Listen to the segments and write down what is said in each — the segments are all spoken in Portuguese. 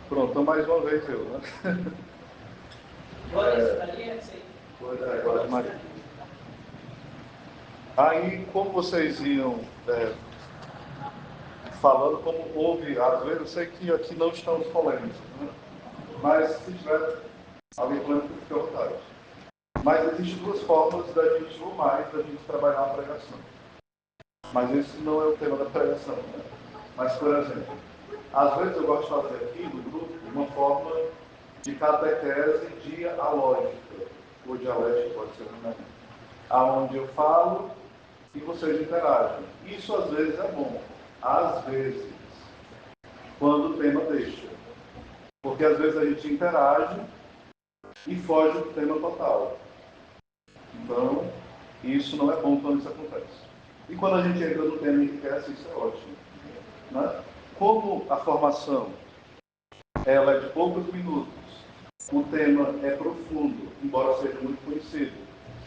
Pronto, mais uma vez eu, né? Glória a Maria. Aí, como vocês iam falando, como houve, às vezes, eu sei que aqui não estamos polêmicos, né? Mas se tiver alguém polêmico, fique à vontade. Mas existem duas formas da gente, ou mais, da gente trabalhar a pregação. Mas esse não é o tema da pregação, né? Mas, por exemplo, às vezes eu gosto de fazer aqui no grupo uma forma de catequese dialógica, ou dialética, pode ser também, aonde eu falo e vocês interagem. Isso às vezes é bom, às vezes, quando o tema deixa. Porque às vezes a gente interage e foge do tema total. Então, isso não é bom quando isso acontece. E quando a gente entra no tema e enriquece, isso é ótimo. Né? Como a formação ela é de poucos minutos, o tema é profundo, embora seja muito conhecido.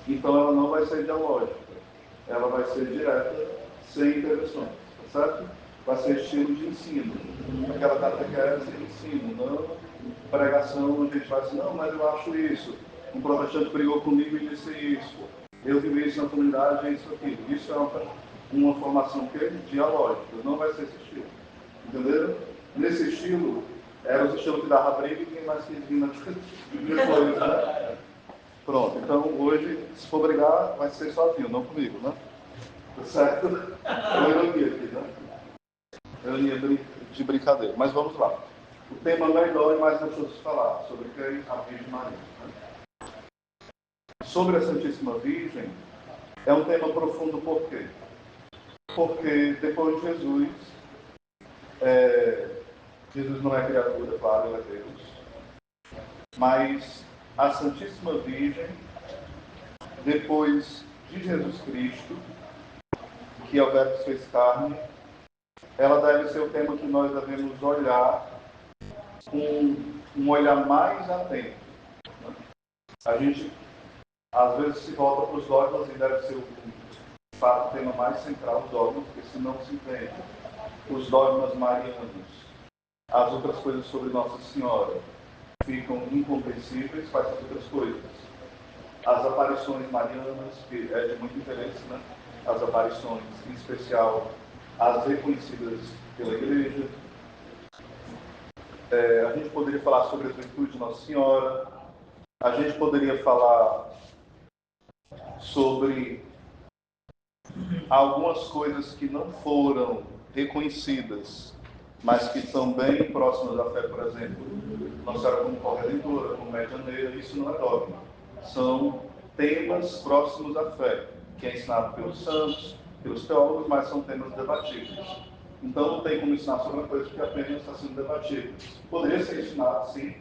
Então ela não vai ser dialógica, ela vai ser direta, sem intervenções, tá certo? Vai ser estilo de ensino, aquela catequese de ensino, não pregação onde a gente vai assim, não, mas eu acho isso, um protestante brigou comigo e disse isso, eu vivi isso na comunidade, é isso aqui. Isso é uma formação que é dialógica, não vai ser esse estilo, entenderam? Nesse estilo, era o estilo que dava briga e ninguém mais quis vir depois, né? Pronto, então hoje, se for brigar, vai ser sozinho, não comigo, né? Tá certo? É uma ironia aqui, né? Ironia de brincadeira. Mas vamos lá. O tema melhor e mais gostoso de falar, sobre quem? A Virgem Maria. Né? Sobre a Santíssima Virgem, é um tema profundo por quê? Porque depois de Jesus, Jesus não é criatura, claro, ele é Deus, mas a Santíssima Virgem, depois de Jesus Cristo, que é o Verbo que fez carne, ela deve ser o tema que nós devemos olhar com um olhar mais atento. Né? A gente, às vezes, se volta para os dogmas e deve ser de fato, o tema mais central dos dogmas, porque senão se entende os dogmas marianos, as outras coisas sobre Nossa Senhora ficam incompreensíveis, faz as outras coisas. As aparições marianas, que é de muito interesse, né? As aparições, em especial, as reconhecidas pela Igreja. A gente poderia falar sobre a virtude de Nossa Senhora, a gente poderia falar sobre algumas coisas que não foram reconhecidas, mas que são bem próximas da fé, por exemplo, Nossa Senhora como corredentora, como medianeira, isso não é dogma. São temas próximos à fé, que é ensinado pelos santos, pelos teólogos, mas são temas debatíveis. Então não tem como ensinar sobre uma coisa que apenas está sendo debatida. Poderia ser ensinado, sim,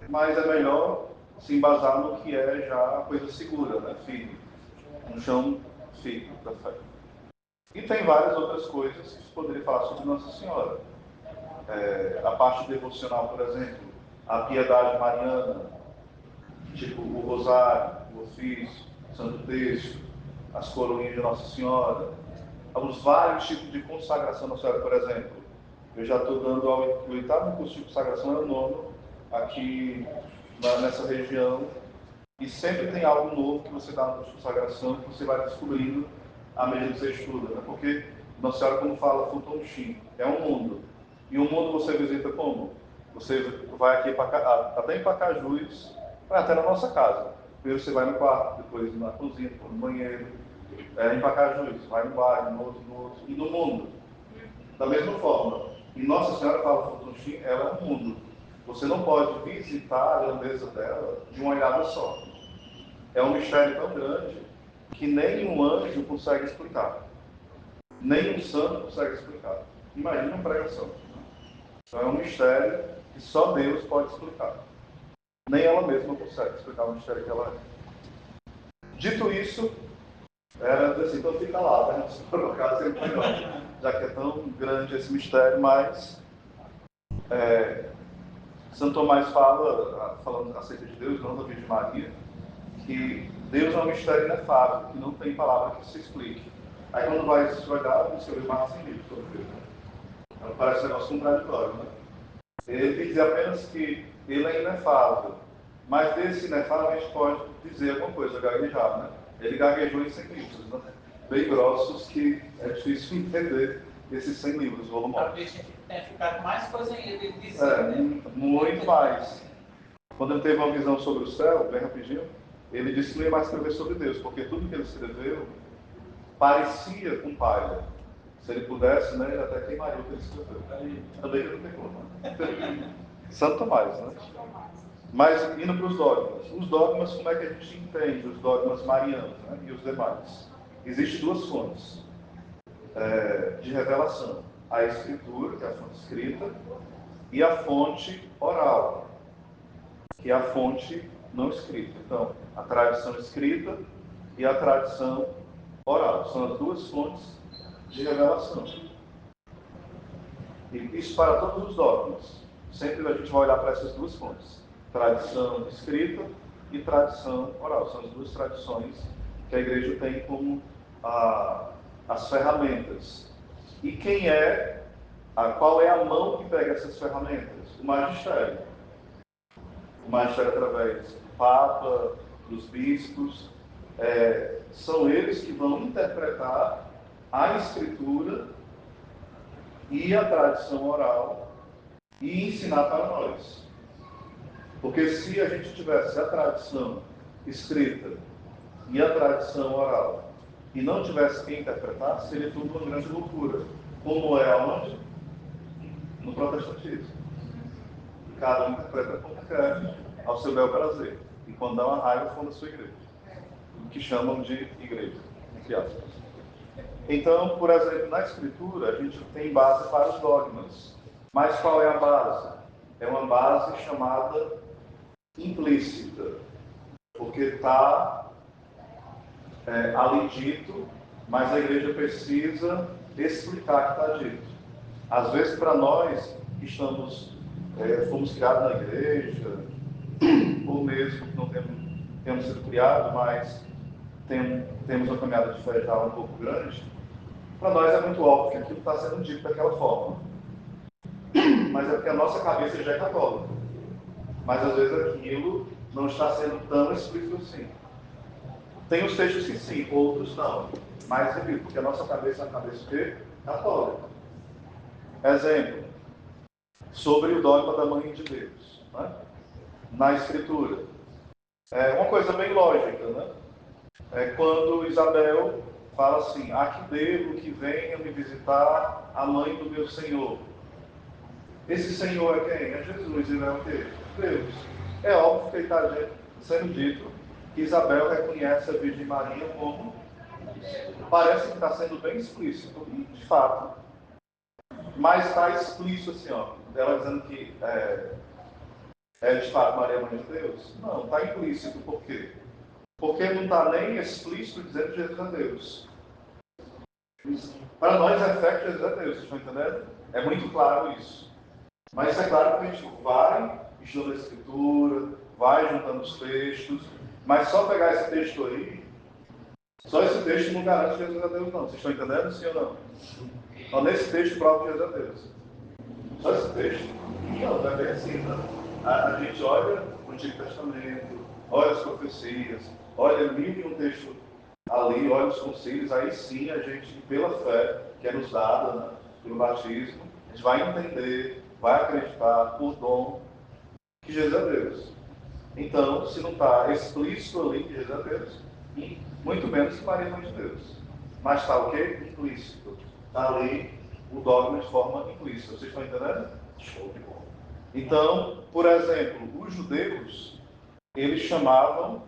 mas é melhor se embasar no que é já a coisa segura, né? Firme, um chão firme da fé. E tem várias outras coisas que se poderia falar sobre Nossa Senhora. A parte devocional, por exemplo, a piedade mariana, tipo o rosário, o ofício, o santo texto, as coroinhas de Nossa Senhora, os vários tipos de consagração Nossa Senhora, por exemplo. Eu já estou dando o oitavo curso de consagração, é o nono, aqui nessa região, e sempre tem algo novo que você dá na consagração, que você vai descobrindo à medida que você estuda, né? Porque Nossa Senhora, como fala Futonchim, é um mundo. E o mundo você visita como? Você vai aqui até em Pacajus, vai até na nossa casa. Primeiro você vai no quarto, depois na cozinha, depois no banheiro. Em Pacajus, vai no bar, no outro. E no mundo, da mesma forma. E Nossa Senhora fala Futonchim, ela é um mundo. Você não pode visitar a grandeza dela de uma olhada só. É um mistério tão grande que nem um anjo consegue explicar. Nem um santo consegue explicar. Imagina uma pregação. Então é um mistério que só Deus pode explicar. Nem ela mesma consegue explicar o mistério que ela é. Dito isso, era assim, então fica lá, né? Se colocar sempre melhor. Já que é tão grande esse mistério, mas Santo Tomás fala, falando acerca de Deus, não da Virgem Maria, que Deus é um mistério inefável, que não tem palavra que se explique. Aí quando vai se olhar, escrever mais 100 livros sobre Deus, né? Então, parece um negócio contraditório, né? Ele diz apenas que ele é inefável. Mas desse inefável a gente pode dizer alguma coisa, gaguejar, né? Ele gaguejou em 100 livros, né? Bem grossos, que é difícil entender esses 100 livros volumosos. Talvez tenha ficado mais coisa ainda ele disse, né? Muito mais. Quando ele teve uma visão sobre o céu, bem rapidinho, ele disse que não ia mais escrever sobre Deus, porque tudo que ele escreveu parecia com palha. Se ele pudesse, né, ele até queimaria o que ele escreveu. Também ele não tem como. Santo Tomás, né? Mas indo para os dogmas. Os dogmas, como é que a gente entende os dogmas marianos, né, e os demais? Existem duas fontes de revelação. A escritura, que é a fonte escrita, e a fonte oral, que é a fonte não escrita. Então, a tradição escrita e a tradição oral. São as duas fontes de revelação. E isso para todos os dogmas. Sempre a gente vai olhar para essas duas fontes. Tradição escrita e tradição oral. São as duas tradições que a igreja tem como as ferramentas. E qual é a mão que pega essas ferramentas? O magistério. O magistério através do Papa, dos bispos, são eles que vão interpretar a Escritura e a tradição oral e ensinar para nós. Porque se a gente tivesse a tradição escrita e a tradição oral e não tivesse quem interpretar, seria tudo uma grande loucura. Como é aonde? No protestantismo. Cada um interpreta como quer, ao seu bel prazer. E quando dá uma raiva, funda a sua igreja. O que chamam de igreja, entre aspas. Então, por exemplo, na Escritura, a gente tem base para os dogmas. Mas qual é a base? É uma base chamada implícita. Porque está ali dito, mas a igreja precisa explicar o que está dito. Às vezes, para nós que fomos criados na igreja, ou mesmo que não temos sido criados, mas temos uma caminhada de fé já um pouco grande, para nós é muito óbvio que aquilo está sendo dito daquela forma. Mas é porque a nossa cabeça já é católica. Mas às vezes aquilo não está sendo tão explícito assim. Tem os textos que sim, outros não. Mas, repito, porque a nossa cabeça é uma cabeça católica. Exemplo, sobre o dogma da Mãe de Deus, né? Na Escritura. É uma coisa bem lógica, né? É quando Isabel fala assim: "A que devo que venha me visitar a mãe do meu Senhor?" Esse Senhor é quem? É Jesus. Ele é o quê? Deus. É óbvio que está sendo dito que Isabel reconhece a Virgem Maria como... Parece que está sendo bem explícito, e de fato. Mas está explícito assim, ó. Ela dizendo que de fato Maria é mãe de Deus. Não, está implícito. Por quê? Porque não está nem explícito dizendo que Jesus é Deus. Para nós é fé que Jesus é Deus, vocês estão entendendo? É muito claro isso. Mas é claro que a gente vai estudando a Escritura, vai juntando os textos, mas só pegar esse texto aí, só esse texto não garante que Jesus é Deus, não. Vocês estão entendendo, sim ou não? Então, nesse texto prova que Jesus é Deus. Só esse texto? Não, é bem assim, né? A gente olha o Antigo Testamento, olha as profecias, olha mil e um texto ali, olha os concílios, aí sim a gente, pela fé que é nos dada, né, pelo batismo, a gente vai entender, vai acreditar por dom que Jesus é Deus. Então, se não está explícito ali que Jesus é Deus, e muito menos que Maria é mãe de Deus. Mas está o quê? Implícito. Está ali o dogma de forma implícita. Vocês estão entendendo? Show de bola. Então, por exemplo, os judeus, eles chamavam,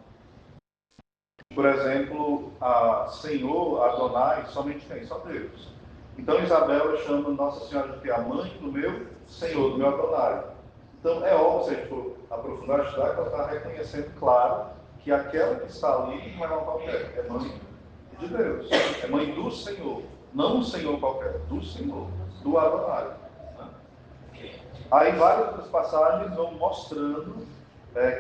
por exemplo, a Senhor, Adonai, somente quem? Só Deus. Então, Isabel chama Nossa Senhora de a mãe do meu Senhor, do meu Adonai. Então, é óbvio, se a gente for aprofundar, estudar, que ela está reconhecendo, claro, que aquela que está ali não é uma qualquer, é mãe de Deus, é mãe do Senhor, não um Senhor qualquer, do Senhor, do Adonai. Né? Aí várias outras passagens vão mostrando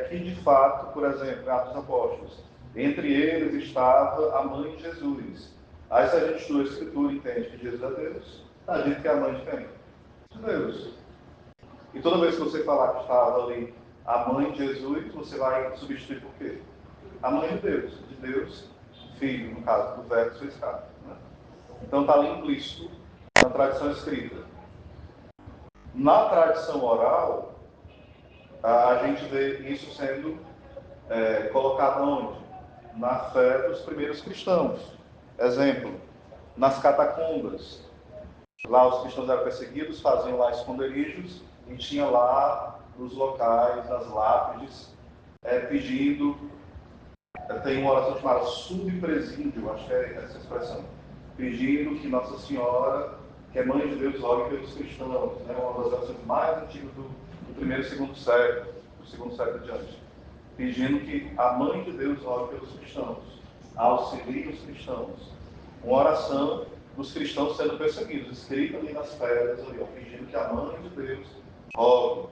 que, de fato, por exemplo, Atos Apóstolos, entre eles estava a mãe de Jesus. Aí, se a gente estuda a Escritura e entende que Jesus é Deus, está dito que é a mãe de quem? De Deus. E toda vez que você falar que estava ali a mãe de Jesus, você vai substituir por quê? A mãe de Deus, Filho, no caso, do verbo que fez carne. Né? Então está ali implícito na tradição escrita. Na tradição oral, a gente vê isso sendo colocado onde? Na fé dos primeiros cristãos. Exemplo, nas catacumbas. Lá os cristãos eram perseguidos, faziam lá esconderijos e tinha lá nos locais, nas lápides, pedindo. Tem uma oração chamada subpresídio, acho que é essa expressão, pedindo que Nossa Senhora, que é Mãe de Deus, ore pelos cristãos, né? Uma das orações mais antigas do primeiro e segundo século, do segundo século adiante, pedindo que a Mãe de Deus ore pelos cristãos, auxilie os cristãos. Uma oração dos cristãos sendo perseguidos, escrita ali nas pedras, ali, ó, pedindo que a Mãe de Deus ore.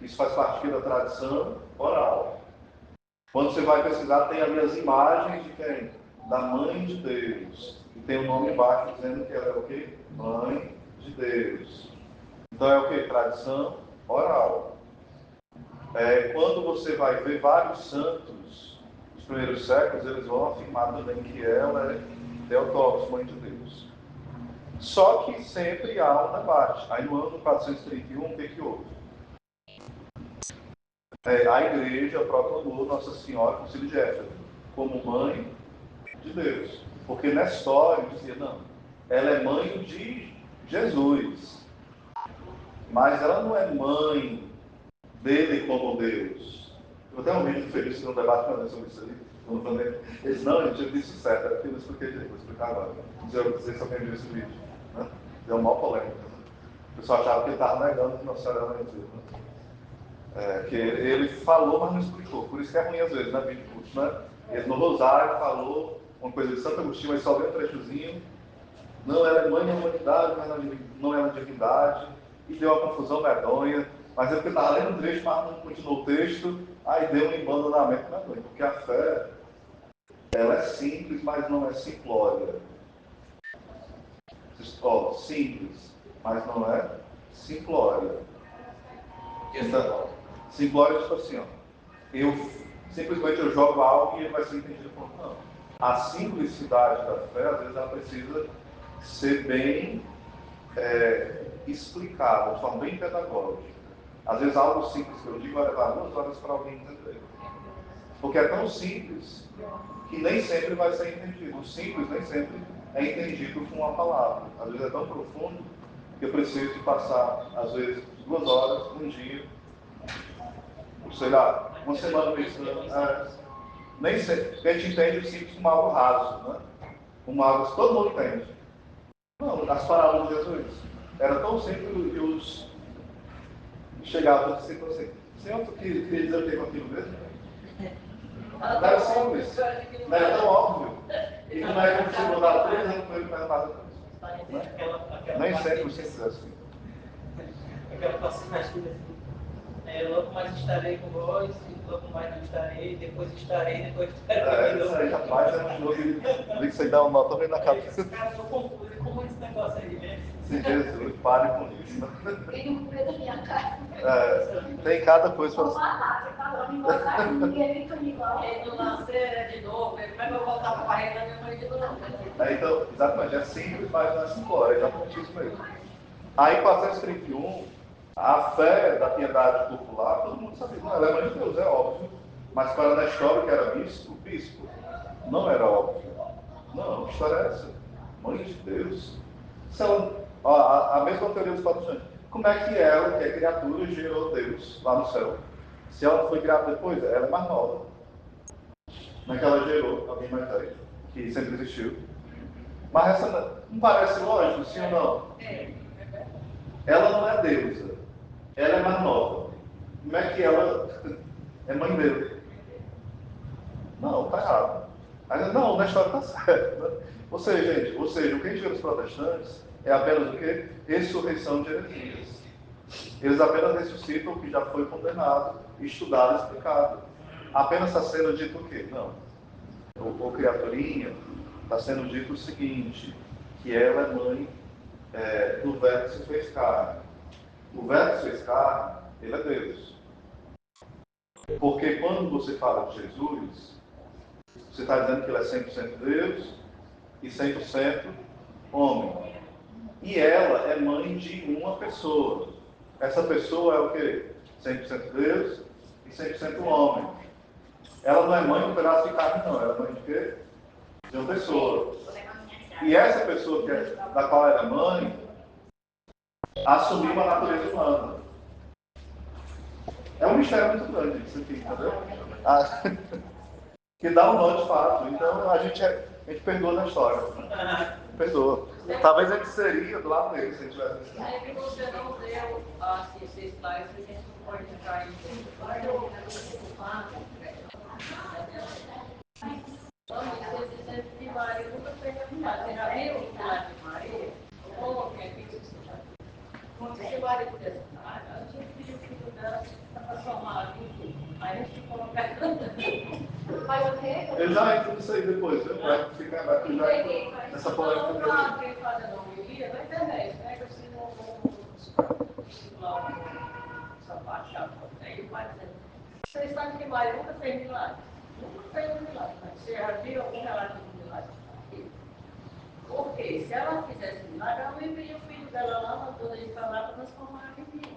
Isso faz parte da tradição oral. Quando você vai pesquisar, tem ali as imagens de quem? Da Mãe de Deus. E tem o nome embaixo dizendo que ela é o quê? Mãe de Deus. Então é o quê? Tradição oral. Quando você vai ver vários santos dos primeiros séculos, eles vão afirmar também que ela é Theotokos, Mãe de Deus. Só que sempre há um debate. Aí no ano 431, o que houve? A igreja proclamou Nossa Senhora, Concílio de Éfeso, como Mãe de Deus. Porque Nestório dizia, não, ela é mãe de Jesus. Mas ela não é mãe dele como Deus. Eu tenho um vídeo feliz no debate sobre isso ali. Ele disse, não, eu disse certo, é porque eu não expliquei direito, vou explicar agora. Não sei se alguém viu esse vídeo. Né? Deu uma polêmica. Né? O pessoal achava que ele estava negando que Nossa Senhora era mãe de Deus. Né? Que ele falou, mas não explicou. Por isso que é ruim às vezes, né, vídeo curto, né? Ele no Rosário falou uma coisa de Santo Agostinho, mas só deu um trechozinho. Não era mãe da humanidade, mas não era divindade. E deu uma confusão medonha. Mas é porque estava lendo o trecho, mas não continuou o texto. Aí deu um embandonamento medonho. Porque a fé, ela é simples, mas não é simplória. Simples, mas não é simplória. Então, simplória é tipo assim, ó, simplesmente eu jogo algo e ele vai ser entendido como não. A simplicidade da fé, às vezes, ela precisa ser bem explicada, de forma bem pedagógica. Às vezes, algo simples que eu digo vai levar 2 horas para alguém entender. Porque é tão simples que nem sempre vai ser entendido. O simples nem sempre é entendido com uma palavra. Às vezes é tão profundo que eu preciso de passar, às vezes, 2 horas, um dia, sei lá, uma semana pensando. Nem sempre. Porque a gente entende o simples como algo raso, né? Como algo que todo mundo entende. Não, as parábolas de Jesus eram tão simples que os chegavam e diziam assim, Senhor, tu queria dizer o que com aquilo mesmo? Não era simples, não era tão óbvio. E não é como se mudar 3 anos para ele perguntar depois. Nem sempre o simples é assim. Aquela próxima assim, logo mais estarei com vós, e logo mais não estarei, depois estarei. Isso aí, rapaz, é um jogo de que você dá uma nota bem na cabeça. Cara, eu tô confuso, como esse negócio aí, né? Se Jesus, pare com isso. Ele não cuida da minha casa. Tem cada coisa para Vou matar, você falou, me botar ninguém fica igual. Ele não nascer de novo, como é que eu vou voltar para a barriga da minha mãe de novo? Então, exatamente, é simples, mas não é simplório, é exatamente isso mesmo. Aí, em 431, a fé da piedade popular, todo mundo sabia, não, ela é mãe de Deus, é óbvio. Mas para Nestório, que era bispo, não era óbvio. Não, que história é essa? Mãe de Deus? A mesma teoria dos patrocínios. Como é que ela, que é criatura, gerou Deus lá no céu? Se ela não foi criada depois, ela é mais nova. Como é que ela gerou alguém mais velho, que sempre existiu? Mas essa não parece lógico, sim ou não? Ela não é deusa. Ela é mais nova. Como é que ela é mãe dele? Não, está errado. Aí, não, na história está certo. Né? Ou seja, gente, o que a gente vê nos protestantes é apenas o quê? Ressurreição de heresias. Eles apenas ressuscitam o que já foi condenado, estudado e explicado. Apenas está sendo dito o quê? Não. O criaturinha está sendo dito o seguinte, que ela é mãe do verbo que se fez carne. O verbo que fez carne, ele é Deus. Porque quando você fala de Jesus, você está dizendo que ele é 100% Deus e 100% homem. E ela é mãe de uma pessoa. Essa pessoa é o quê? 100% Deus e 100% homem. Ela não é mãe de um pedaço de carne, não. Ela é mãe de quê? De uma pessoa. E essa pessoa da qual ela é mãe, assumiu uma natureza humana. É um mistério muito grande isso aqui, entendeu? Que dá um nó de fato. Então a gente perdoa na história. Perdoa. Talvez a gente seria do lado dele se a gente tivesse isso. É que você não deu esse slide, a gente não pode entrar em você que Maria nunca fez a viagem. Você já viu o slide de Maria? Ou quem fez isso? Se Maria pudesse estar, a gente pediu o filho dela para transformar a vida. Aí a gente coloca. Faz o quê? Eu já entro nisso aí depois, viu? Vai ficar já nessa polêmica dele. Então, quem faz a não viria na internet, pega assim no sapato, aí vai dizendo. Vocês sabem que Maria nunca fez milagre? Nunca fez um milagre. Você já viu algum relato de milagre? Porque se ela fizesse milagre, ela não enviaria o filho dela lá, mandou ele para lá para transformar em vinho.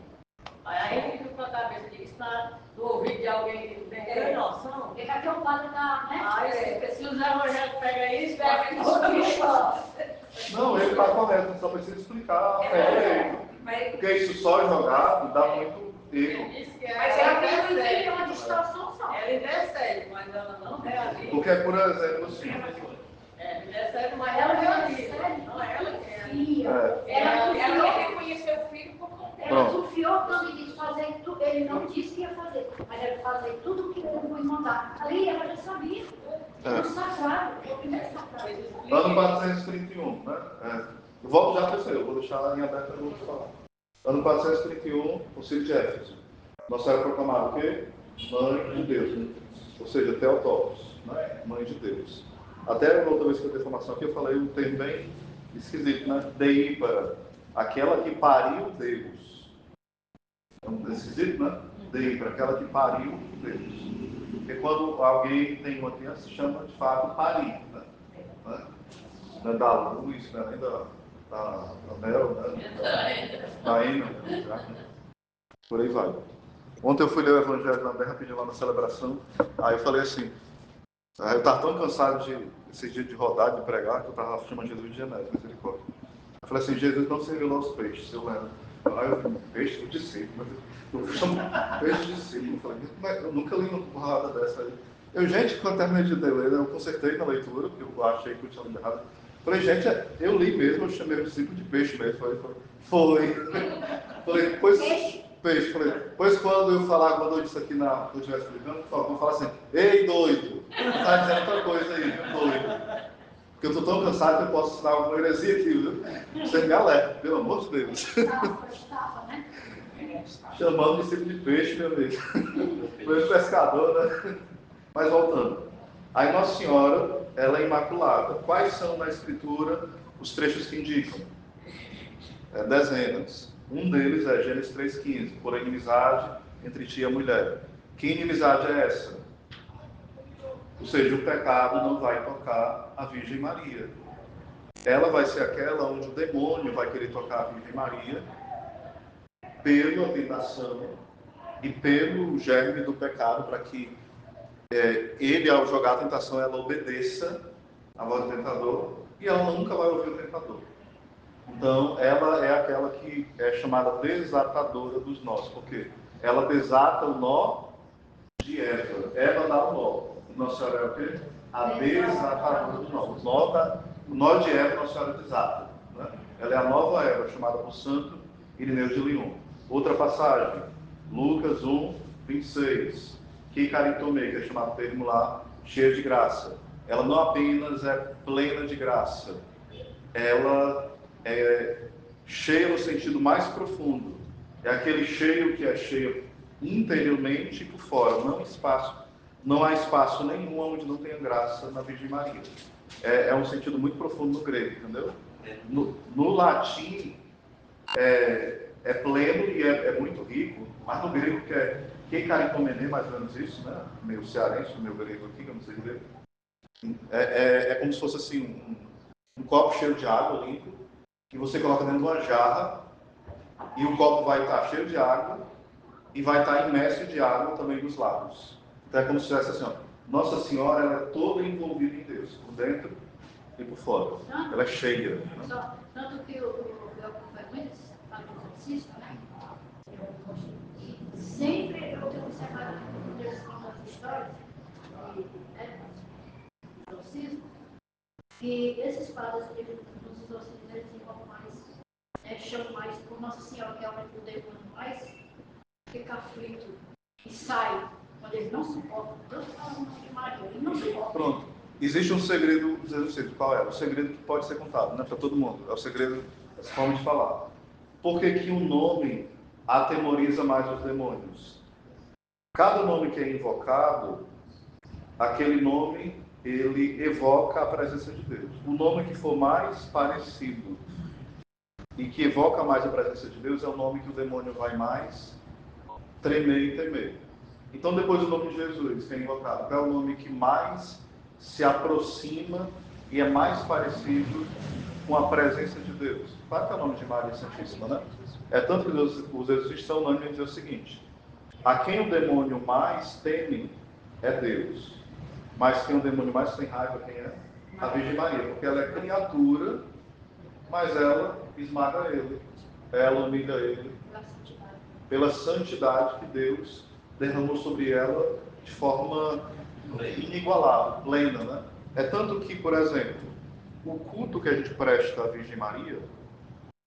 Aí ele viu com a cabeça de está no ouvido de alguém que não tem noção. Porque aqui o padre está, né? Se o Zé Rogério pega isso, pega isso. Não, ele está correto, só precisa explicar a fé dele. Porque isso só jogado dá muito erro. Mas ela tem uma distorção só. Ela intercede, mas ela não realiza. Porque, por exemplo, assim. Intercede, mas ela realiza. Não é ela que realiza. Ela não reconheceu o filho por completo. Ela confiou quando ele disse fazer tudo. Ele não disse que ia fazer, mas ele fazer tudo o que ele foi mandar. Ali ela já sabia. No sagrado, o primeiro sagrado. Ano 431, né? Eu volto já a terceiro, eu vou deixar em aberto para você falar. Ano 431, o Círio de Éfeso. Nossa Senhora proclamada o quê? Mãe de Deus. Ou seja, Theotokos, né? Mãe de Deus. Até a outra vez que eu dei informação aqui, eu falei um termo bem esquisito, né? Deípara, aquela que pariu Deus. É esquisito, né? Deípara, aquela que pariu Deus. Porque quando alguém tem uma criança, se chama de fato parir, né? Não é da luz, não é nem da Mel, né? Da Ena, por aí vai. Ontem eu fui ler o Evangelho na bem rapidinho lá na celebração, aí eu falei assim, eu estava tão cansado esses dias de rodar, de pregar, que eu estava chamando Jesus de Genésio, misericórdia. Eu falei assim, Jesus não serviu aos peixes, eu lembro. Aí eu falei, peixe do discípulo, eu chamo peixe de discípulo. Eu falei, eu nunca li uma porrada dessa aí. Gente, quando terminei de ler, eu consertei na leitura, porque eu achei que eu tinha lido errado. Falei, gente, eu li mesmo, eu chamei o discípulo de peixe mesmo. Falei, pois, peixe. Falei, pois quando eu falar, quando eu disse aqui quando eu estiver explicando, por favor, fala assim, ei, doido, tá dizendo outra coisa aí, viu, doido? Porque eu estou tão cansado que eu posso ensinar uma heresia aqui, viu? Você me alerta, pelo amor de Deus. Né? Chamando o discípulo de peixe, meu amigo. Foi um pescador, né? Mas voltando. Aí Nossa Senhora, ela é imaculada. Quais são na Escritura os trechos que indicam? Dezenas. Um deles é Gênesis 3,15. Por inimizade entre ti e a mulher. Que inimizade é essa? Ou seja, o pecado não vai tocar a Virgem Maria. Ela vai ser aquela onde o demônio vai querer tocar a Virgem Maria pela tentação e pelo germe do pecado, para que ele, ao jogar a tentação, ela obedeça à voz do tentador e ela nunca vai ouvir o tentador. Então, ela é aquela que é chamada desatadora dos nós, porque ela desata o nó de Eva. Eva dá o nó. Nossa Senhora é o quê? A desatadora dos nós. O nó de Eva, Nossa Senhora desata. Né? Ela é a nova Eva, chamada por Santo Irineu de Lyon. Outra passagem, Lucas 1, 26. Que caritomei, que é chamado termo lá, cheia de graça. Ela não apenas é plena de graça, ela é cheia no sentido mais profundo. É aquele cheio que é cheio interiormente e por fora, não há espaço nenhum onde não tenha graça na Virgem Maria. É um sentido muito profundo no grego, entendeu? No latim, é pleno e é muito rico, mas no grego que é Kekarikomené, mais ou menos isso, né? Meio cearense, meu grego aqui, que eu não sei dizer. É como se fosse assim, um copo cheio de água limpo, que você coloca dentro de uma jarra, e o copo vai estar cheio de água, e vai estar imerso de água também dos lados. Então é como se fosse assim, ó, Nossa Senhora ela é toda envolvida em Deus, por dentro e por fora. Ela é cheia. Né? Tanto que eu acompanho muito exercício, né? Sempre eu tenho observado quando eles contam as histórias de exorcismo, que esses padres, nos exorcismos, eles envolvem mais, chamam mais por Nossa Senhora, que é o demônio mais fica aflito e sai quando ele não suporta. Deus fala no nome de Maria, ele não suporta. Pronto. Existe um segredo dos exorcismos. Qual é? O segredo que pode ser contado, né, para todo mundo. É o segredo das formas de falar. Por que que o nome atemoriza mais os demônios? Cada nome que é invocado, aquele nome, ele evoca a presença de Deus. O nome que for mais parecido e que evoca mais a presença de Deus é o nome que o demônio vai mais tremer e temer. Então, depois do nome de Jesus, que é invocado, qual é o nome que mais se aproxima e é mais parecido com a presença de Deus? Qual é o nome de Maria Santíssima, né? É tanto que os exorcistas são unânimes em dizer o seguinte: a quem o demônio mais teme é Deus, mas quem o demônio mais tem raiva, quem é? A Virgem Maria, porque ela é criatura, mas ela esmaga ele, ela humilha ele, pela santidade que Deus derramou sobre ela de forma inigualável, plena, né? É tanto que, por exemplo, o culto que a gente presta à Virgem Maria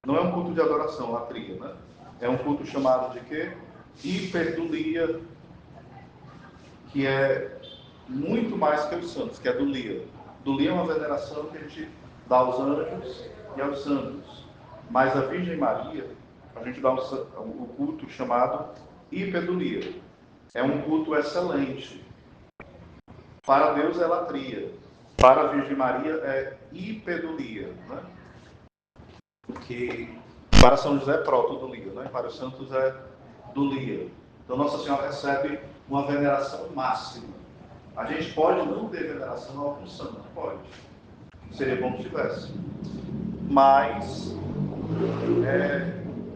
não é um culto de adoração, latria, né? É um culto chamado de quê? Hiperdulia, que é muito mais que os santos, que é dulia. Dulia é uma veneração que a gente dá aos anjos e aos santos. Mas a Virgem Maria, a gente dá o culto chamado hiperdulia. É um culto excelente. Para Deus é latria. Para a Virgem Maria é hiperdulia. Né? Que para São José é protodulia, né? Para os santos é dulia. Então Nossa Senhora recebe uma veneração máxima. A gente pode não ter veneração a algum santo, pode. Seria bom que tivesse. Mas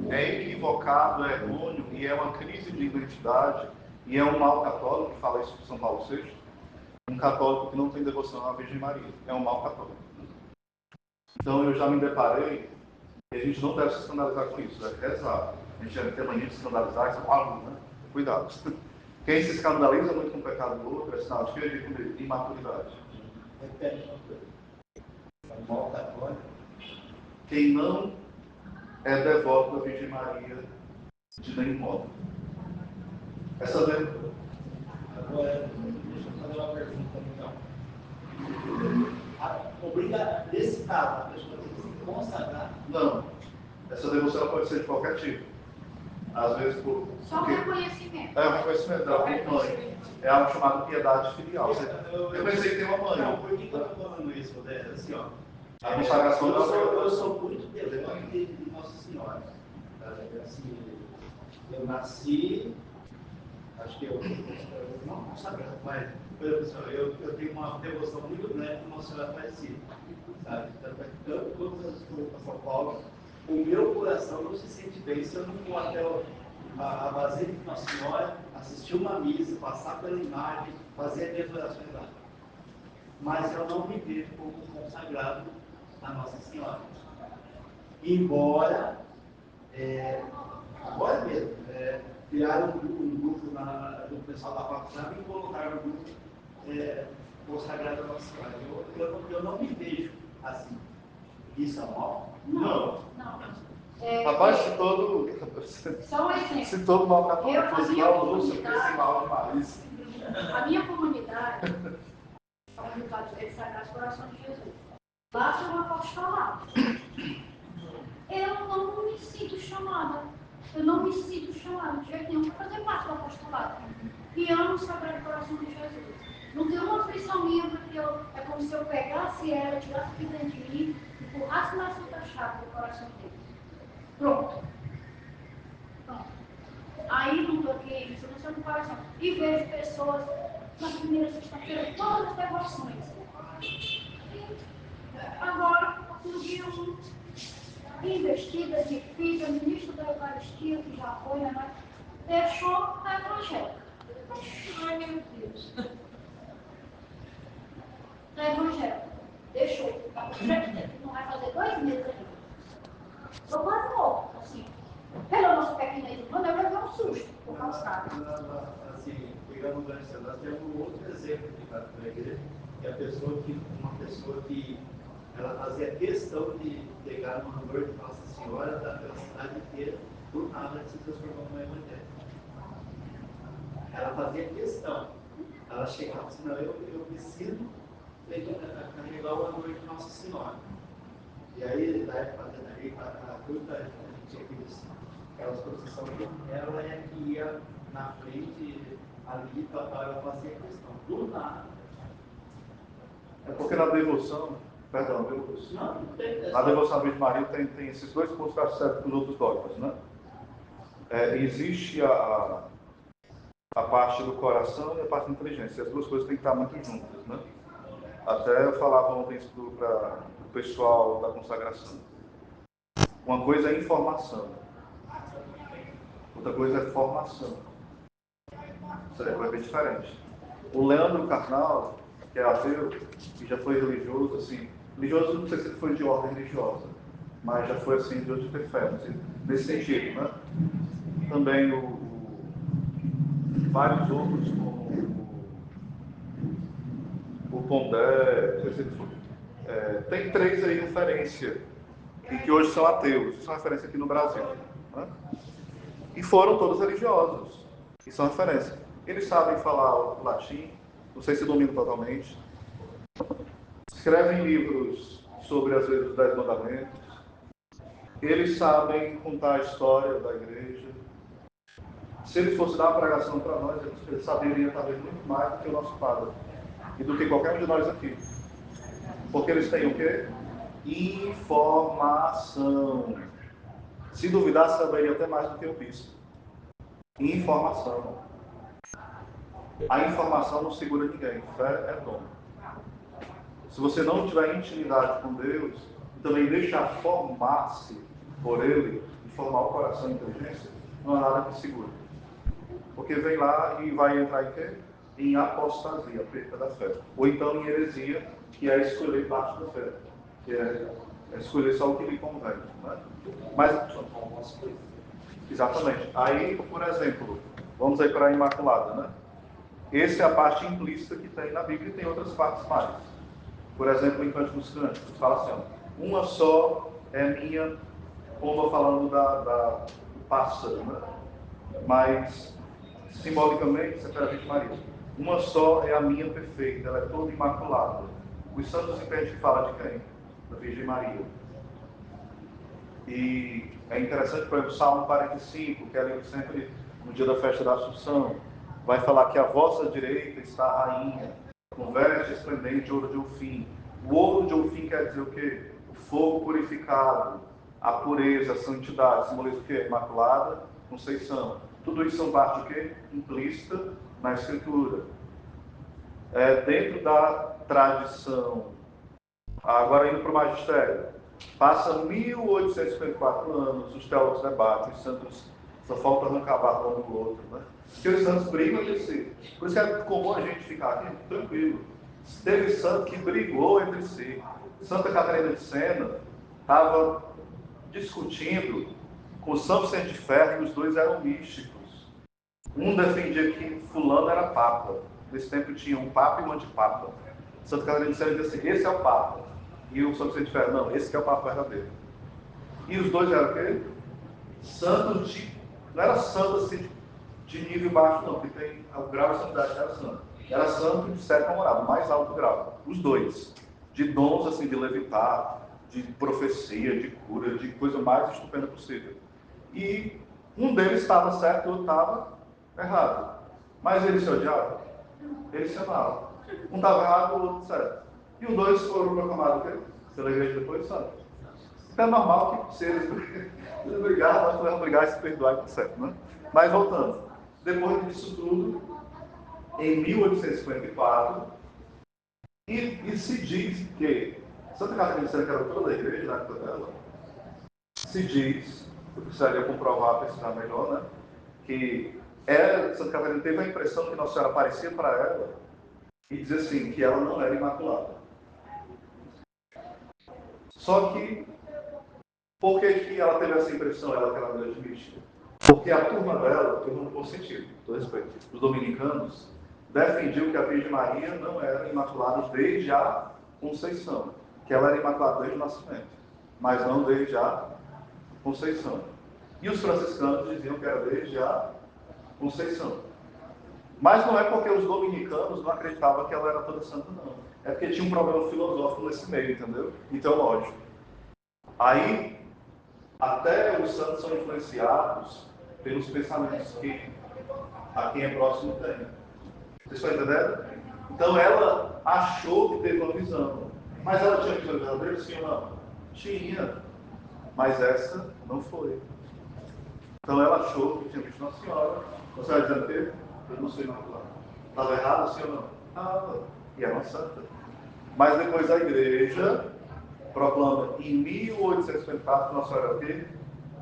é equivocado, é errôneo e é uma crise de identidade e é um mal católico, que fala isso de São Paulo VI, um católico que não tem devoção à Virgem Maria. É um mal católico. Então eu já me deparei e a gente não deve se escandalizar com isso, deve rezar. A gente deve ter mania de se escandalizar, isso é um né? Cuidado. Quem se escandaliza muito com o pecado do outro é sinal de que ele tem imaturidade. Repete uma coisa. O mal católico. Quem não é devoto da Virgem Maria de nenhum modo. Essa vez. Agora, deixa eu fazer uma pergunta, então. Obriga, nesse caso, a pessoa tem que se consagrar? Não. Essa devoção pode ser de qualquer tipo. Às vezes por. Só reconhecimento. É o reconhecimento dela como mãe. É algo chamado piedade filial. Eu pensei que tem uma mãe. Não, por que eu estou falando isso, Rodé? Assim, ó. A consagração eu sou muito devoto de Nossa Senhora. Assim, eu nasci, acho que eu não consagrado, mas eu tenho uma devoção muito grande por Nossa Senhora Aparecida. Sabe? Tanto é que todas as coisas para São Paulo, o meu coração não se sente bem se eu não for até a Basílica de Nossa Senhora, assistir uma missa, passar pela imagem, fazer as minhas orações lá. Mas eu não me vejo como consagrado a Nossa Senhora. Embora, agora mesmo, criaram um grupo do pessoal da faculdade e colocaram um grupo consagrado a Nossa Senhora. Eu não me vejo assim. Isso é mal? Não. Rapaz, se todo. Só um exemplo. Se todo mal católico fosse mal, Lúcio, esse mal demais. A minha comunidade, a comunidade dele, Sagrado Coração de Jesus, lá tem um apostolado. Eu não me sinto chamada. Eu não me sinto chamada de jeito nenhum para fazer parte do apostolado. E amo o Sagrado Coração de Jesus. Não tem uma aflição minha, porque é como se eu pegasse ela, tirasse de dentro de mim, empurrasse na Santa Chave do coração dele. Pronto. Aí não toquei, isso não é comparação. E vejo pessoas nas primeiras sexta-feiras, todas as devoções. Agora, no dia 1, investida de filha, ministro da Eucaristia, que já foi, né? Mas deixou a evangélica. Ai, meu Deus. Da evangélica. Deixou. Não vai fazer 2 meses ainda. Sou quase morto, assim. Pela nossa pequenez humana, eu levei um susto por causa. Assim, pegando o gancho, nós temos um outro exemplo de fato da igreja, que é uma pessoa que ela fazia questão de pegar uma dor de Nossa Senhora pela cidade inteira, do nada se transformou numa evangélica. Ela fazia questão. Ela chegava assim, não, eu preciso carregar uma dor de Nossa Senhora. E aí, da época da fruta, a gente tinha aquelas procissões, ela é que ia na frente ali para fazer a questão. Do nada. É porque na devoção, perdão, na devoção à Virgem Maria tem esses 2 pontos que eu acho certo dos outros dogmas, né? Existe a parte do coração e a parte da inteligência. As 2 coisas têm que estar muito juntas, né? Até eu falava ontem isso para o pessoal da consagração. Uma coisa é informação, outra coisa é formação. Isso é bem diferente. O Leandro Carnal, que é ateu, que já foi religioso, assim, religioso não sei se ele foi de ordem religiosa, mas já foi assim, de ter fé, nesse sentido, né? Também vários outros, como o Pondé, não sei se ele foi. Tem 3 aí referência, e que hoje são ateus, isso é uma referência aqui no Brasil, né? E foram todos religiosos, e são referência. Eles sabem falar o latim, não sei se dominam totalmente, escrevem livros sobre as vezes dos 10 mandamentos, eles sabem contar a história da igreja. Se ele fosse dar uma pregação para nós, ele saberia talvez muito mais do que o nosso padre e do que qualquer um de nós aqui. Porque eles têm o quê? Informação. Se duvidar, saberia até mais do que o bispo. Informação. A informação não segura ninguém. Fé é dom. Se você não tiver intimidade com Deus, e também deixar formar-se por Ele, e formar o coração e a inteligência, não há nada que segure. Porque vem lá e vai entrar em quê? Em apostasia, perda da fé. Ou então em heresia, que é escolher parte da fé. Que é escolher só o que lhe convém. Né? Mas, exatamente. Aí, por exemplo, vamos aí para a Imaculada, né? Essa é a parte implícita que tem na Bíblia e tem outras partes mais. Por exemplo, em Cântico dos Cânticos, fala assim, ó, uma só é minha, como falando do pássaro, né? Mas, simbolicamente, você pega a Virgem Maria. Uma só é a minha perfeita, ela é toda imaculada. Os santos entendem que fala de quem? Da Virgem Maria. E é interessante, por exemplo, o Salmo 45, que é ali sempre no dia da festa da Assunção, vai falar que à vossa direita está a rainha, com veste esplendente de ouro de Ofim. O ouro de Ofim quer dizer o quê? O fogo purificado, a pureza, a santidade. Simboliza o quê? Imaculada Conceição. Tudo isso são parte do quê? Implícita na Escritura. Dentro da tradição. Agora indo para o magistério. Passa 1854 anos, os teólogos debatem, os santos só falta arrancar a barba um do outro, né? Porque os santos brigam entre si. Por isso que é comum a gente ficar aqui tranquilo. Teve santo que brigou entre si. Santa Catarina de Sena estava discutindo com São Vicente de Ferro e os 2 eram místicos. Um defendia que fulano era papa. Nesse tempo tinha um papa e um antipapa. Santa Catarina de Sena dizia assim, esse é o papa. E o São Vicente de Ferro, não, esse que é o papa verdadeiro. E os 2 eram o quê? Santos de... Não era santo assim de nível baixo, não, porque tem o grau de santidade que era santo. Era santo de 7ª morada, o mais alto grau. Os 2. De dons assim, de levitar, de profecia, de cura, de coisa mais estupenda possível. E um deles estava certo e o outro estava errado. Mas eles se odiavam? Eles se amavam. Um estava errado, o outro certo. E os 2 foram proclamados pela igreja depois, sabe? Então é normal que se eles brigarem, nós podemos brigar e se perdoar e tudo certo, né? Mas voltando, depois disso tudo, em 1854, e se diz que Santa Catarina de Sena, que era toda da igreja na época dela, se diz, eu precisaria comprovar, pesquisar melhor, né, que Santa Catarina teve a impressão que Nossa Senhora aparecia para ela e dizia assim, que ela não era imaculada. Só que, por que ela teve essa impressão, ela que era grande mística? Porque a turma dela, eu não vou sentir, todo respeito, os dominicanos, defendiam que a Virgem Maria não era imaculada desde a conceição, que ela era imaculada desde o nascimento, mas não desde a conceição. E os franciscanos diziam que era desde a conceição. Mas não é porque os dominicanos não acreditavam que ela era toda santa, não. É porque tinha um problema filosófico nesse meio, entendeu? E teológico. Aí, até os santos são influenciados pelos pensamentos que a quem é próximo tem. Vocês estão entendendo? Então ela achou que teve uma visão. Mas ela tinha visão verdadeira, sim ou não? Tinha. Mas essa não foi. Então ela achou que tinha visto Nossa Senhora. Nossa Senhora dizendo que eu não sou imaculado. Estava errado, sim ou não? Ah, e era uma santa. Mas depois a igreja proclama em 1854 que Nossa Senhora era o quê?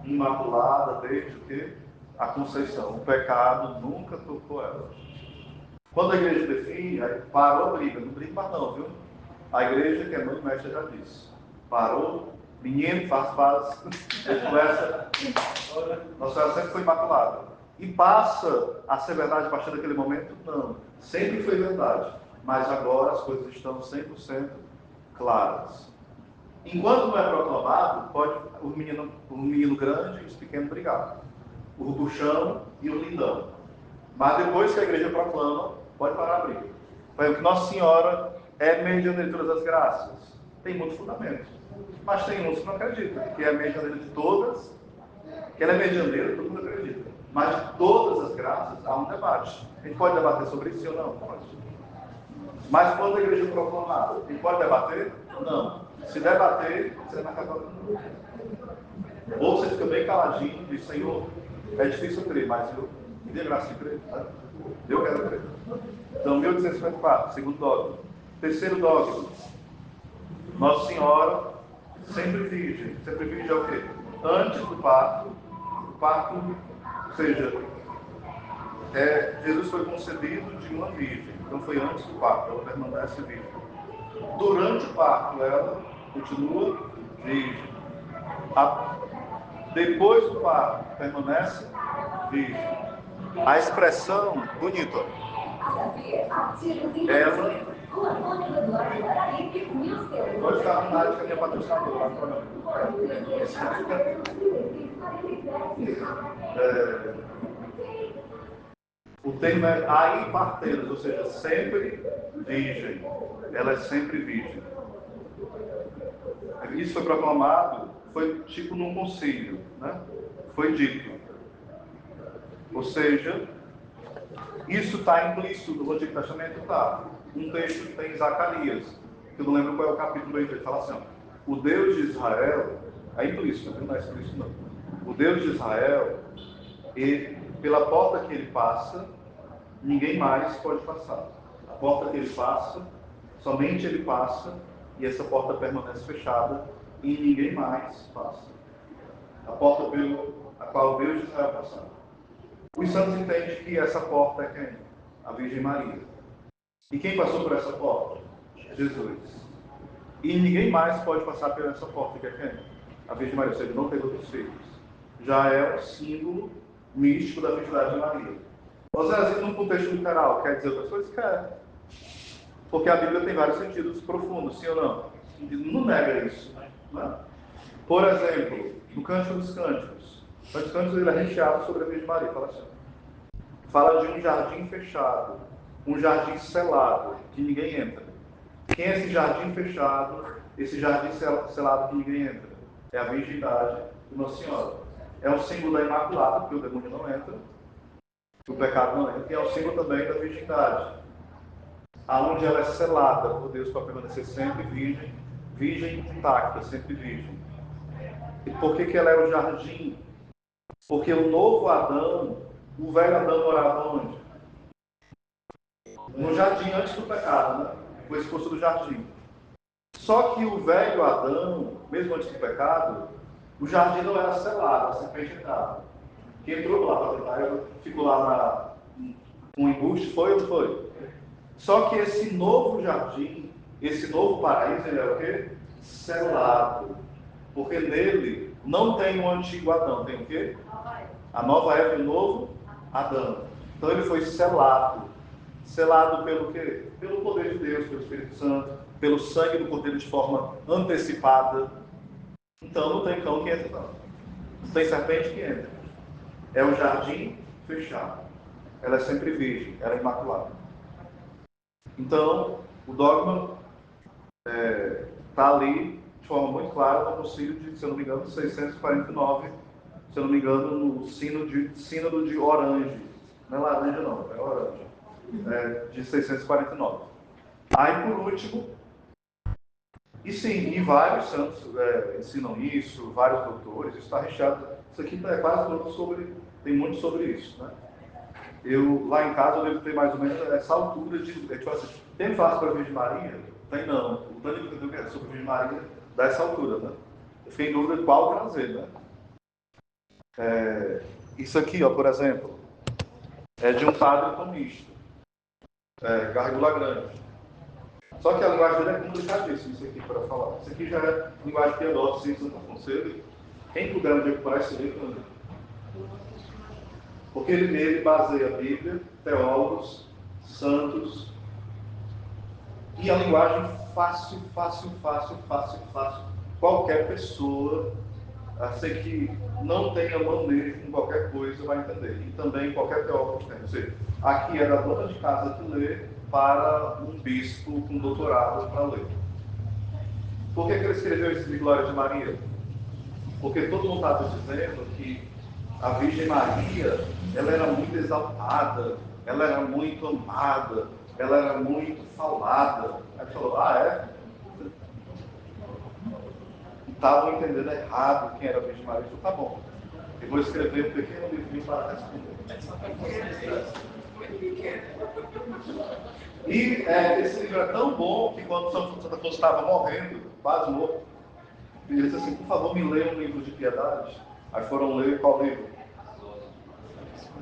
Imaculada desde o quê? A conceição. O pecado nunca tocou ela. Quando a igreja define, aí parou a briga. Não briga mais não, viu? A igreja, que é mãe mestra, já disse. Parou, menino, faz paz. Conversa. Nossa Senhora sempre foi imaculada. E passa a ser verdade a partir daquele momento? Não. Sempre foi verdade. Mas agora as coisas estão 100% claras. Enquanto não é proclamado, pode o menino grande e os pequenos brigar. O rubuchão e o lindão. Mas depois que a igreja proclama, pode parar a briga. Foi o que Nossa Senhora é medianeira de todas as graças. Tem muito fundamento. Mas tem uns que não acreditam, que é medianeira de todas, que ela é medianeira, todo mundo acredita. Mas de todas as graças, há um debate. A gente pode debater sobre isso ou não? Pode. Mas quando a igreja proclamar, a gente pode debater? Não. Se debater, você não acaba não. Ou você fica bem caladinho e diz, Senhor, é difícil crer, mas eu me dê graça de crer. Tá? Eu quero crer. Então, 1854, segundo dogma. Terceiro dogma. Nossa Senhora, sempre virgem. Sempre virgem é o quê? Antes do parto. O parto, ou seja, Jesus foi concebido de uma virgem. Então foi antes do parto, ela permanece virgem. Durante o parto, ela continua virgem. Depois do parto, permanece virgem. A expressão, bonita, ela pode estar na área que a minha patrocinadora lá no o termo é aiparteiras, ou seja, sempre virgem. Ela é sempre virgem. Isso foi proclamado, foi tipo num concílio, né? Foi dito. Ou seja, isso está implícito no Antigo Testamento, tá? Um texto que tem em Zacarias, que eu não lembro qual é o capítulo aí, ele fala assim, ó, o Deus de Israel, é implícito, não é explícito não. O Deus de Israel, pela porta que ele passa, ninguém mais pode passar. A porta que ele passa, somente ele passa, e essa porta permanece fechada, e ninguém mais passa. A porta a qual o Deus de Israel passar. Os santos entendem que essa porta é quem? A Virgem Maria. E quem passou por essa porta? Jesus. E ninguém mais pode passar por essa porta, que é quem? A Virgem Maria, ou seja, não teve outros filhos. Já é o símbolo místico da virgindade de Maria. Ou seja, num contexto literal, quer dizer outras coisas? Quer. Porque a Bíblia tem vários sentidos profundos, sim ou não? Não nega isso. Né? Por exemplo, no Cântico dos Cânticos. O Cântico dos Cânticos ele é recheado sobre a Virgem Maria. Fala assim. Fala de um jardim fechado, um jardim selado, que ninguém entra. Quem é esse jardim fechado, esse jardim selado que ninguém entra? É a virgindade de Nossa Senhora. É um símbolo da Imaculada, porque o demônio não entra, o pecado não entra, e é um símbolo também da virgindade, aonde ela é selada por Deus para permanecer sempre virgem, virgem intacta, sempre virgem. E por que ela é o jardim? Porque o novo Adão O velho Adão morava onde? No jardim antes do pecado, né? Foi expulso do jardim. Só que o velho Adão, mesmo antes do pecado, o jardim não era selado, a serpente entrava. Quem entrou lá para tentar, ficou lá com um embuste, foi ou não foi? Só que esse novo jardim, esse novo paraíso, ele é o quê? Selado. Porque nele não tem o antigo Adão, tem o quê? A nova Eva e o novo Adão. Então ele foi selado. Selado pelo quê? Pelo poder de Deus, pelo Espírito Santo, pelo sangue do Cordeiro de forma antecipada. Então não tem cão que entra, não. Não tem serpente que entra. É um jardim fechado. Ela é sempre virgem, ela é imaculada. Então, o dogma está ali de forma muito clara no concílio de, se eu não me engano, 649, se eu não me engano, no sínodo de Orange. Não é laranja não, é Orange. De 649. Aí, por último, e sim, e vários santos ensinam isso, vários doutores, isso está recheado. Isso aqui é quase todo sobre, tem muito sobre isso, né? Eu, lá em casa, eu devo ter mais ou menos essa altura de... tipo assim, tem fácil para a Virgem Maria? Tem não. O tanto que eu quero sobre a Virgem Maria dessa altura, né? Eu fiquei em dúvida qual trazer, né? Isso aqui, ó, por exemplo, é de um padre tomista, Gárgula Grande. Só que a linguagem dele é complicadíssima, isso aqui, para falar. Isso aqui já é linguagem piadosa, sem Santo Afonso. Quem puder um dia comprar esse livro, né? Porque nele baseia a Bíblia, teólogos, santos, e a linguagem fácil. Qualquer pessoa, assim que não tenha manejo com qualquer coisa, vai entender. E também qualquer teólogo tem. Ou seja, aqui é da dona de casa que lê para um bispo com doutorado para ler. Por que ele escreveu esse de Glória de Maria? Porque todo mundo estava dizendo que a Virgem Maria, ela era muito exaltada, ela era muito amada, ela era muito falada. Aí ele falou, é? Estavam entendendo errado quem era a Virgem Maria. Ele falou, tá bom, eu vou escrever um pequeno livrinho para responder. E esse livro é tão bom que quando São Afonso estava morrendo, quase morto, ele disse assim, por favor, me leia um livro de piedade. Aí foram ler qual livro?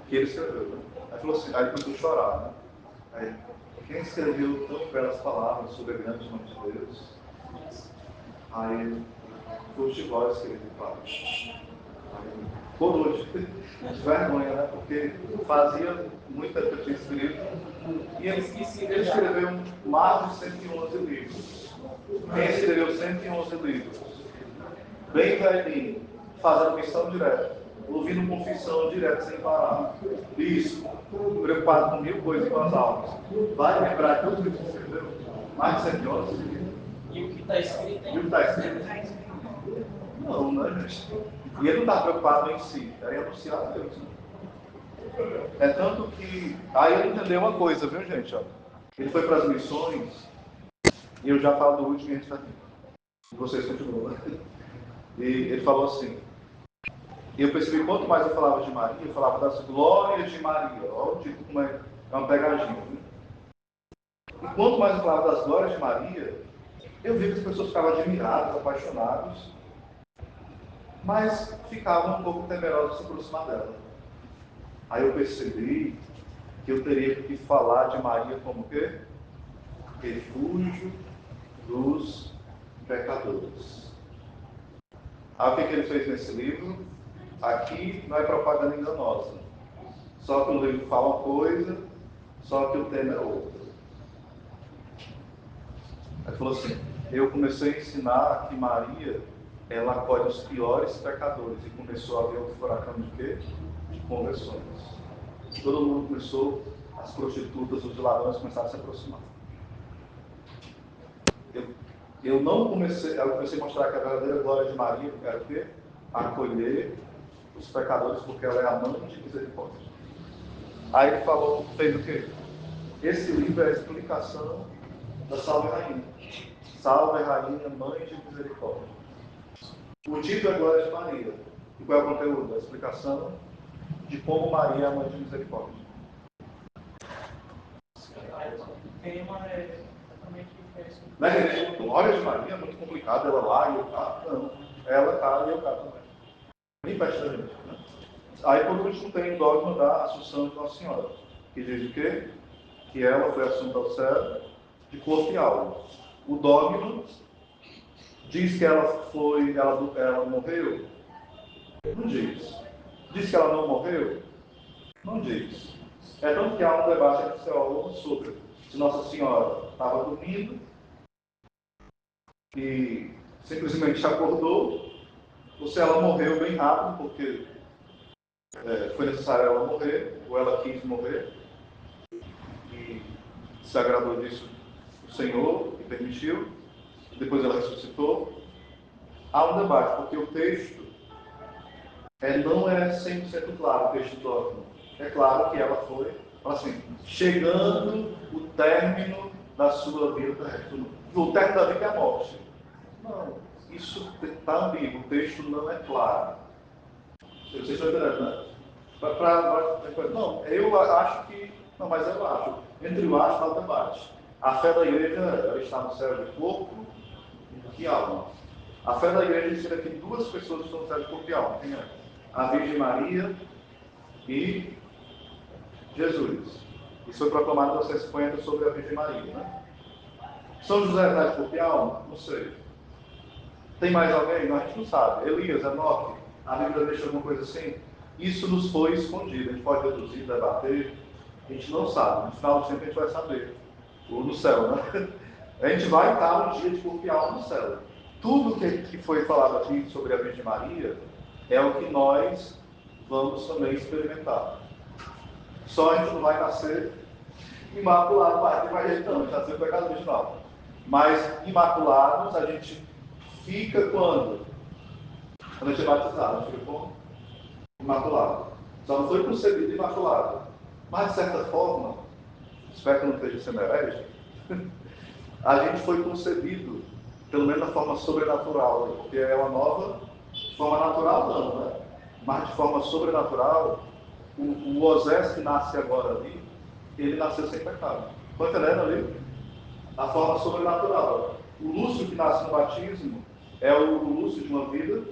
Que ele escreveu, né? Aí falou assim, aí começou a chorar, né? Aí, quem escreveu tão belas palavras sobre a grande nome de Deus? Aí foi o Chivóis que ele fala. Coroa de vergonha, né? Porque fazia muita coisa que escrito e ele escreveu mais de 111 livros. Quem escreveu 111 livros? Bem velhinho, fazendo missão direta, ouvindo confissão direta sem parar. Isso, preocupado com 1000 coisas com as almas. Vai lembrar tudo que ele escreveu? Mais de 111? E o que está escrito? E o que está escrito? Não, né, gente? E ele não está preocupado em si, era em anunciar a Deus. Né? É tanto que. Aí ele entendeu uma coisa, viu, gente? Ó. Ele foi para as missões, e eu já falo do último e a gente está aqui. Vocês continuam, né? E ele falou assim. E eu percebi que quanto mais eu falava de Maria, eu falava das glórias de Maria. Olha o tipo como é uma pegadinha. Né? E quanto mais eu falava das glórias de Maria, eu vi que as pessoas ficavam admiradas, apaixonadas, mas ficavam um pouco temerosas de se aproximar dela. Aí eu percebi que eu teria que falar de Maria como o quê? Refúgio dos pecadores. Aí o que ele fez nesse livro? Aqui não é propaganda enganosa. Só que o livro fala uma coisa, só que o tema é outra. Ele falou assim, eu comecei a ensinar que Maria, ela acolhe os piores pecadores. E começou a haver um furacão de quê? De conversões. Todo mundo começou, as prostitutas, os ladrões começaram a se aproximar. Eu comecei a mostrar que a verdadeira glória de Maria era o quê? Acolher os pecadores, porque ela é a mãe de misericórdia. Aí ele falou, fez o quê? Esse livro é a explicação da Salve Rainha. Salve Rainha, Mãe de Misericórdia. O título é Glória de Maria. E qual é o conteúdo? A explicação de como Maria é a mãe de misericórdia. O tema é exatamente isso. Não é que glória de Maria é muito complicado, ela lá e eu cá. Não, ela cá e eu cá também. Bem perto da gente, né? Aí por último tem o dogma da Assunção de Nossa Senhora, que diz o quê? Que ela foi assunta ao céu de corpo e alma. O dogma diz que ela morreu? Não diz. Diz que ela não morreu? Não diz. É tanto que há um debate entre os teólogos sobre se Nossa Senhora estava dormindo e simplesmente acordou, ou se ela morreu bem rápido, porque foi necessário ela morrer, ou ela quis morrer, e se agradou disso o Senhor e permitiu, e depois ela ressuscitou. Há um debate, porque o texto não é 100% claro, o texto do dogma. É claro que ela foi, assim, chegando o término da sua vida terrestre. O término da vida é a morte. Não, isso está ambíguo, o texto não é claro. Vocês estão entendendo, né? Não, eu acho que... Não, mas eu acho. Entre o acho está o debate. A fé da igreja, ela está no céu de corpo e alma. A fé da igreja ensina que duas pessoas estão no céu de corpo e alma. Quem é? A Virgem Maria e Jesus. Isso foi proclamado em 1950 sobre a Virgem Maria, né? São José está de corpo e alma? Não sei. Tem mais alguém? Não, a gente não sabe. Elias, Enoque, a Bíblia deixa alguma coisa assim? Isso nos foi escondido. A gente pode deduzir, debater. A gente não sabe. No final do tempo a gente vai saber. Ou no céu, né? A gente vai estar no dia de corpo e alma no céu. Tudo que foi falado aqui sobre a Virgem Maria é o que nós vamos também experimentar. Só a gente não vai nascer imaculado, mas gente não, a gente nasceu em pecado original. Mas imaculados a gente fica quando? Quando a gente é batizado, a gente fica como? Imaculado. Só não foi concebido imaculado. Mas de certa forma, espero que não esteja sendo herege, a gente foi concebido, pelo menos da forma sobrenatural, porque é uma nova, de forma natural não, né? Mas de forma sobrenatural, o Osés que nasce agora ali, ele nasceu sem pecado. Estão entendendo ali? A forma sobrenatural. O Lúcio que nasce no batismo é o Lúcio de uma vida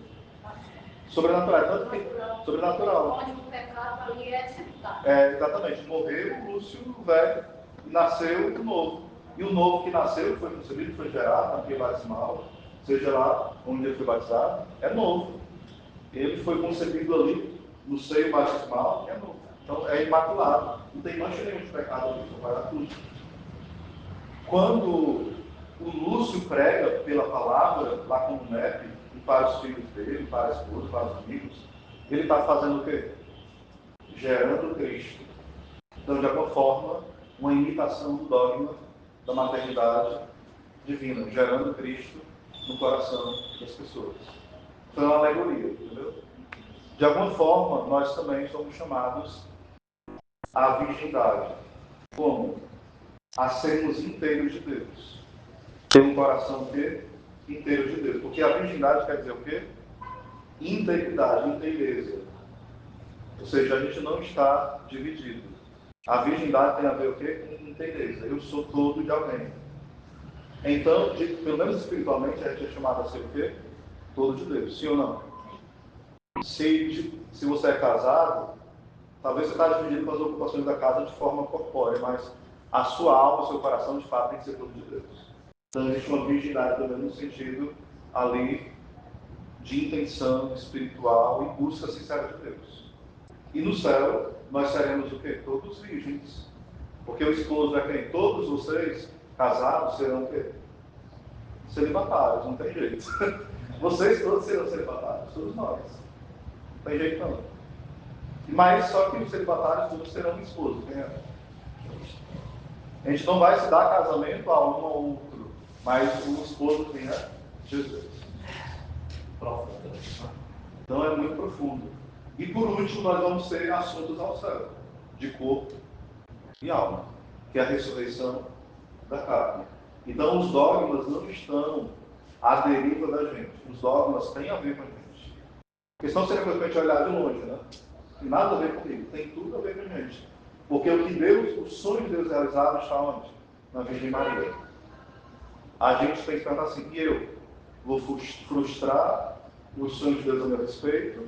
sobrenatural. Tanto que, sobrenatural. Onde o pecado ali é executado. Exatamente. Morreu o Lúcio velho e nasceu o novo. E o novo que nasceu, foi concebido, foi gerado na pia batismal, seja lá onde ele foi batizado, é novo. Ele foi concebido ali no seio batismal, é novo. Então é imaculado. Não tem mancha nenhuma de pecado ali, comparado tudo. Quando o Lúcio prega pela palavra, lá com o NEP, e para os filhos dele, para a esposa, para os amigos, ele está fazendo o quê? Gerando Cristo. Então, de alguma forma, uma imitação do dogma da maternidade divina, gerando Cristo no coração das pessoas. Então, é uma alegoria, entendeu? De alguma forma, nós também somos chamados à virgindade. Como? A sermos inteiros de Deus. Ter um coração inteiro de Deus. Porque a virgindade quer dizer o quê? Integridade, inteireza. Ou seja, a gente não está dividido. A virgindade tem a ver o quê? Com inteireza. Eu sou todo de alguém. Então, pelo menos espiritualmente, a gente é chamado a ser o quê? Todo de Deus. Sim ou não? Se você é casado, talvez você está dividido com as ocupações da casa de forma corpórea, mas a sua alma, o seu coração, de fato, tem que ser todo de Deus. Então, existe uma virgindade também no sentido ali de intenção espiritual e busca sincera de Deus. E no céu, nós seremos o quê? Todos virgens. Porque o esposo é quem? Todos vocês, casados, serão o quê? Celibatários, não tem jeito. Vocês todos serão celibatários, todos nós. Não tem jeito não. Mas só que os celibatários todos serão esposos. Quem é? A gente não vai se dar casamento a um ou outro, mas o esposo quem é? Jesus. Profundo. Então é muito profundo. E por último, nós vamos ser assuntos ao céu, de corpo e alma, que é a ressurreição da carne. Então os dogmas não estão à deriva da gente. Os dogmas têm a ver com a gente. Porque senão seria coisa para a gente olhar de longe, né? Tem nada a ver comigo, tem tudo a ver com a gente. Porque o que Deus, o sonho de Deus realizado está onde? Na Virgem Maria. A gente tem que pensar assim, e eu vou frustrar o sonho de Deus a meu respeito,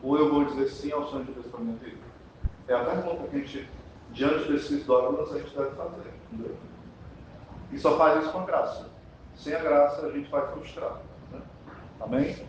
ou eu vou dizer sim ao sonho de Deus para a minha vida? É a pergunta que a gente, diante desses dogmas, a gente deve fazer, entendeu? E só faz isso com a graça. Sem a graça, a gente vai frustrar. Né? Amém?